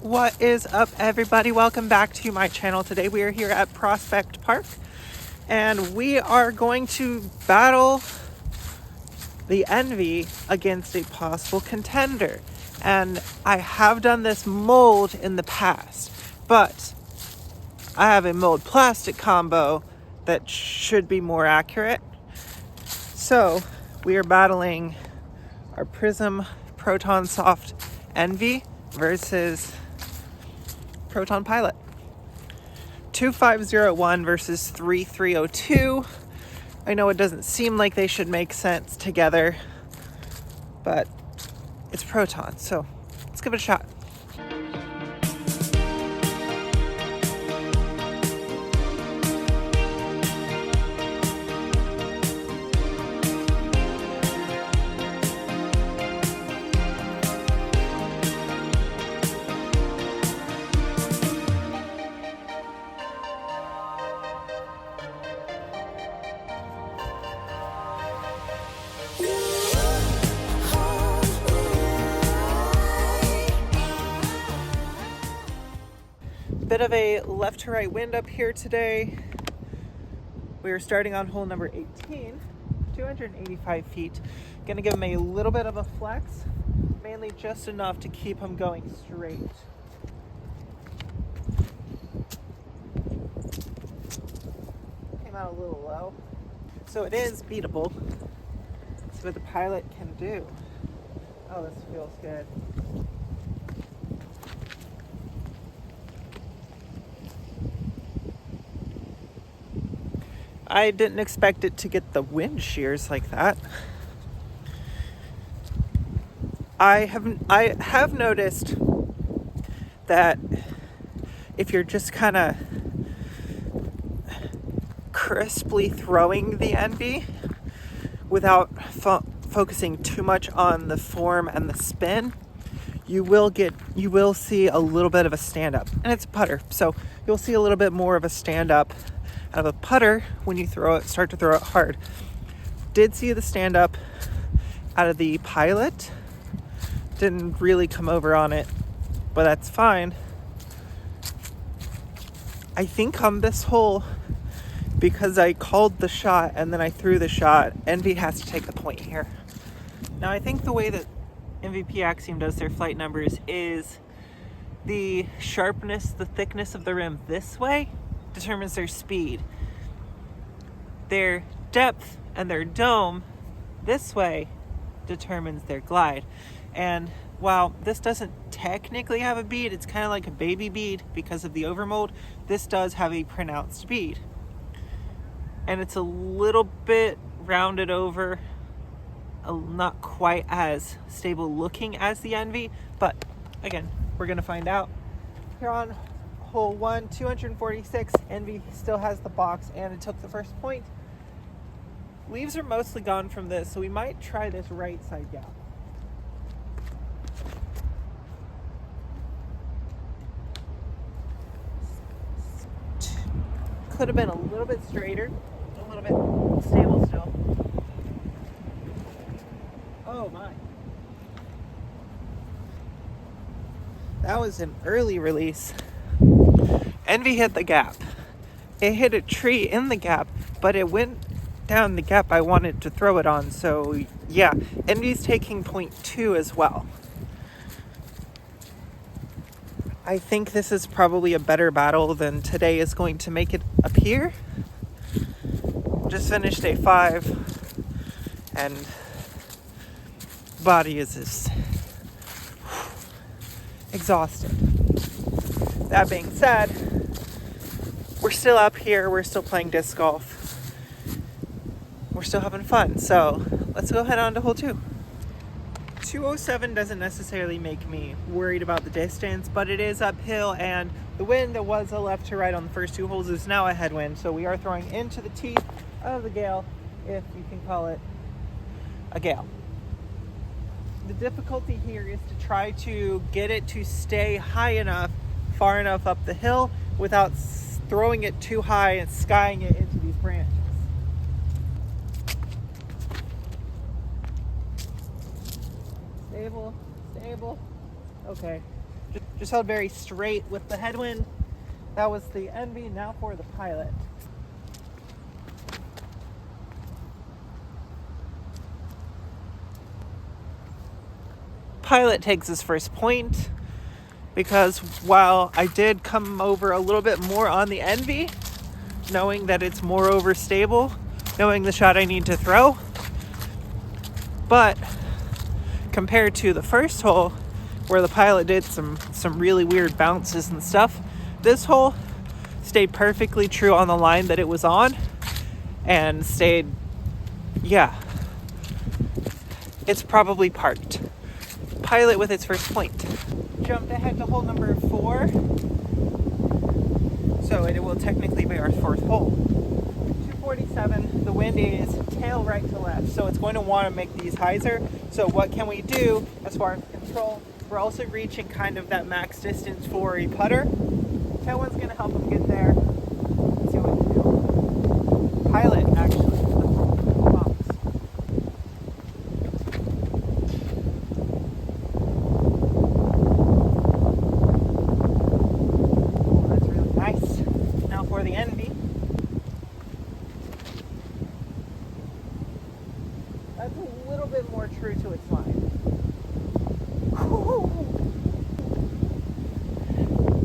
What is up, everybody? Welcome back to my channel. Today we are here at Prospect Park and we are going to battle the Envy against a possible contender. And I have done this mold in the past, but I have a mold plastic combo that should be more accurate. So we are battling our Prism Proton Soft Envy versus Proton Pilot. 2501 versus 3302. I know it doesn't seem like they should make sense together, but it's Proton, so let's give it a shot. Bit of a left to right wind up here today. We are starting on hole number 18, 285 feet. Gonna give him a little bit of a flex, mainly just enough to keep him going straight. Came out a little low, so it is beatable. That's what the Pilot can do. Oh, this feels good. I didn't expect it to get the wind shears like that. I have noticed that if you're just kind of crisply throwing the Envy without focusing too much on the form and the spin, you will see a little bit of a stand up, and it's a putter, so you'll see a little bit more of a stand up out of a putter when you start to throw it hard. Did see the stand up out of the Pilot. Didn't really come over on it, but that's fine. I think on this hole, because I called the shot and then I threw the shot, Envy has to take the point here. Now I think the way that MVP Axiom does their flight numbers is the sharpness, the thickness of the rim this way determines their speed. Their depth and their dome this way determines their glide. And while this doesn't technically have a bead, it's kind of like a baby bead because of the overmold, this does have a pronounced bead. And it's a little bit rounded over, not quite as stable looking as the Envy, but again, we're gonna find out. Here on hole 1, 246, Envy still has the box and it took the first point. Leaves are mostly gone from this, so we might try this right side gap. Could have been a little bit straighter, a little bit stable still. Oh my. That was an early release. Envy hit the gap. It hit a tree in the gap, but it went down the gap I wanted to throw it on. So yeah, Envy's taking 0.2 as well. I think this is probably a better battle than today is going to make it appear. Just finished day 5 and body is just exhausted. That being said, we're still up here, we're still playing disc golf, we're still having fun, so let's go head on to hole 2. 207 doesn't necessarily make me worried about the distance, but it is uphill, and the wind that was a left to right on the first 2 holes is now a headwind, so we are throwing into the teeth of the gale, if you can call it a gale. The difficulty here is to try to get it to stay high enough, far enough up the hill without throwing it too high and skying it into these branches. Stable. Okay. Just held very straight with the headwind. That was the Envy. Now for the Pilot. Pilot takes his first point because while I did come over a little bit more on the Envy, knowing that it's more overstable, knowing the shot I need to throw, but compared to the first hole where the Pilot did some really weird bounces and stuff, this hole stayed perfectly true on the line that it was on and stayed, yeah, it's probably parked. Pilot with its first point. Jumped ahead to hole number 4. So it will technically be our fourth hole. 247, the wind is tail right to left. So it's going to want to make these hyzer. So what can we do as far as control? We're also reaching kind of that max distance for a putter. Tailwind's going to help him get there. Let's see what we can do. Pilot, actually. That's a little bit more true to its line.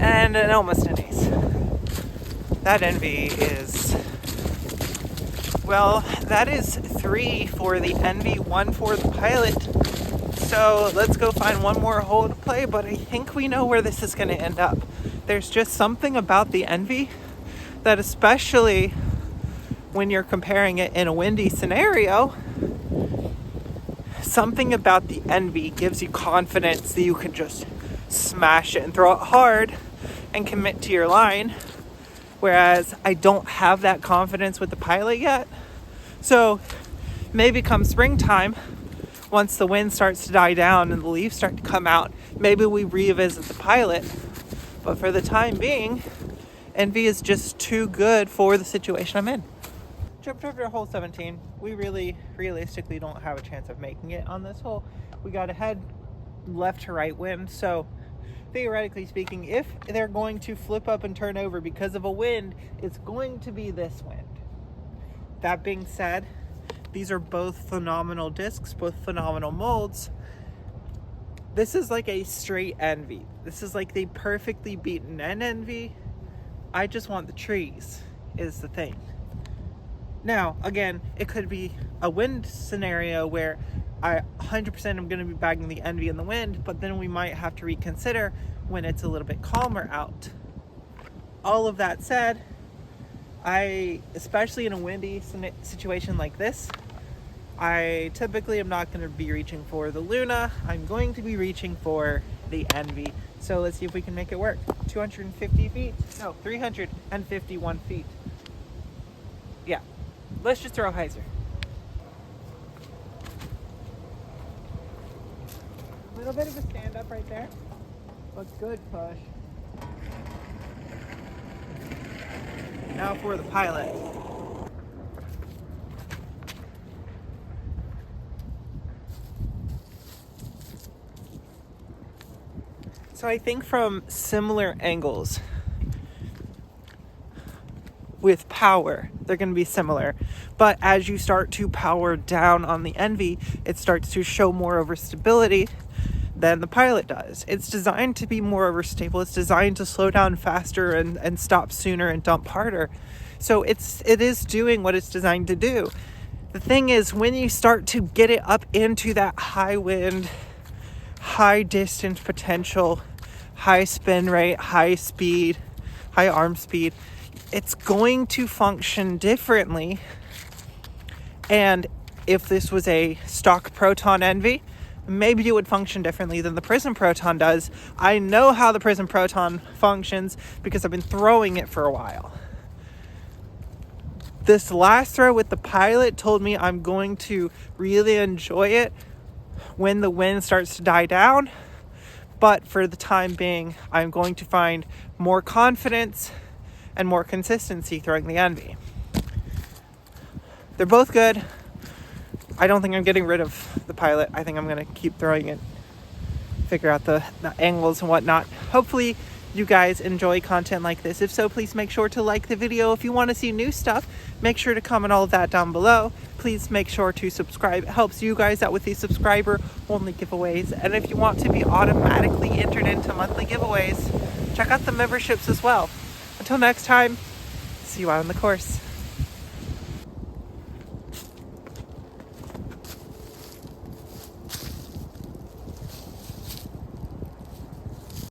And an almost an ace. That Envy is, well, that is 3 for the Envy, 1 for the Pilot. So let's go find one more hole to play, but I think we know where this is going to end up. There's just something about the Envy that, especially when you're comparing it in a windy scenario, something about the Envy gives you confidence that you can just smash it and throw it hard and commit to your line, whereas I don't have that confidence with the Pilot yet. So maybe come springtime, once the wind starts to die down and the leaves start to come out, maybe we revisit the Pilot. But for the time being, Envy is just too good for the situation I'm in. Jumped over to hole 17. We really, realistically don't have a chance of making it on this hole. We got a head left to right wind, so theoretically speaking, if they're going to flip up and turn over because of a wind, it's going to be this wind. That being said, these are both phenomenal discs, both phenomenal molds. This is like a straight Envy. This is like the perfectly beaten Envy. I just want the trees, is the thing. Now, again, it could be a wind scenario where I 100% am going to be bagging the Envy in the wind, but then we might have to reconsider when it's a little bit calmer out. All of that said, especially in a windy situation like this, I typically am not going to be reaching for the Luna. I'm going to be reaching for the Envy. So let's see if we can make it work. 250 feet? No, 351 feet. Yeah. Let's just throw a hyzer. A little bit of a stand up right there, but good push. Now for the Pilot. So I think from similar angles, with power, they're going to be similar. But as you start to power down on the Envy, it starts to show more overstability than the Pilot does. It's designed to be more overstable. It's designed to slow down faster and stop sooner and dump harder. So it is doing what it's designed to do. The thing is, when you start to get it up into that high wind, high distance potential, high spin rate, high speed, high arm speed, it's going to function differently. And if this was a stock Proton Envy, maybe it would function differently than the Prism Proton does. I know how the Prism Proton functions because I've been throwing it for a while. This last throw with the Pilot told me I'm going to really enjoy it when the wind starts to die down. But for the time being, I'm going to find more confidence and more consistency throwing the Envy. They're both good. I don't think I'm getting rid of the Pilot. I think I'm going to keep throwing it figure out the angles and whatnot. Hopefully you guys enjoy content like this. If so, please make sure to like the video. If you want to see new stuff, make sure to comment all of that down below. Please make sure to subscribe. It helps you guys out with these subscriber-only giveaways. And if you want to be automatically entered into monthly giveaways, check out the memberships as well. Until next time, see you out on the course.